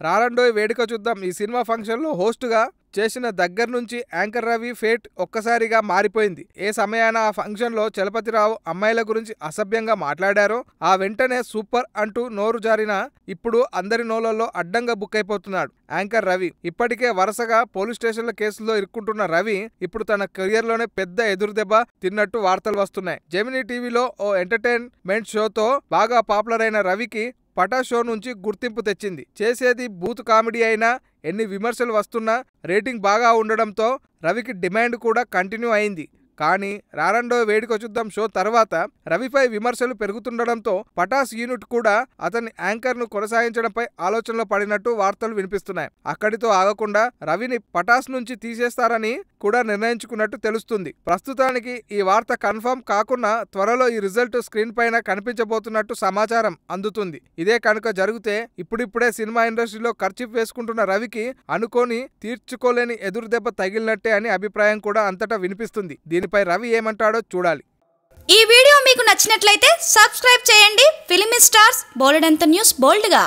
రారండోయ్ వేడుక చూద్దాం ఈ సినిమా ఫంక్షన్లో హోస్ట్గా చేసిన దగ్గర నుంచి యాంకర్ రవి ఫేట్ ఒక్కసారిగా మారిపోయింది. ఏ సమయాన ఆ ఫంక్షన్లో చలపతిరావు అమ్మాయిల గురించి అసభ్యంగా మాట్లాడారో ఆ వెంటనే సూపర్ అంటూ నోరు జారిన ఇప్పుడు అందరి నోళ్లలో అడ్డంగా బుక్ అయిపోతున్నాడు యాంకర్ రవి. ఇప్పటికే వరుసగా పోలీస్ స్టేషన్ల కేసుల్లో ఇరుక్కుంటున్న రవి ఇప్పుడు తన కెరియర్లోనే పెద్ద ఎదురుదెబ్బ తిన్నట్టు వార్తలు వస్తున్నాయి. జెమినీ టీవీలో ఓ ఎంటర్టైన్మెంట్ షోతో బాగా పాపులర్ అయిన రవికి పటాస్ షో నుంచి గుర్తింపు తెచ్చింది. చేసేది బూత్ కామెడీ అయినా ఎన్ని విమర్శలు వస్తున్నా రేటింగ్ బాగా ఉండడంతో రవికి డిమాండ్ కూడా కంటిన్యూ అయింది. కానీ రారండో వేడుక చూద్దాం షో తర్వాత రవిపై విమర్శలు పెరుగుతుండడంతో పటాస్ యూనిట్ కూడా అతని యాంకర్ను కొనసాగించడంపై ఆలోచనలో పడినట్టు వార్తలు వినిపిస్తున్నాయి. అక్కడితో ఆగకుండా రవిని పటాస్ నుంచి తీసేస్తారని కూడా నిర్ణయించుకున్నట్టు తెలుస్తుంది. ప్రస్తుతానికి ఈ వార్త కన్ఫర్మ్ కాకున్నా త్వరలో ఈ రిజల్ట్ స్క్రీన్ పైన కనిపించబోతున్నట్టు సమాచారం అందుతుంది. ఇదే కనుక జరిగితే ఇప్పుడిప్పుడే సినిమా ఇండస్ట్రీలో ఖర్చీఫ్ వేసుకుంటున్న రవికి అనుకోని తీర్చుకోలేని ఎదురు దెబ్బ తగిలినట్టే అని అభిప్రాయం కూడా అంతటా వినిపిస్తుంది. దీనిపై రవి ఏమంటాడో చూడాలి. ఈ వీడియో మీకు నచ్చినట్లయితే సబ్స్క్రైబ్ చేయండి. ఫిలిమి స్టార్స్ బోలెడంత న్యూస్ బోల్డ్గా.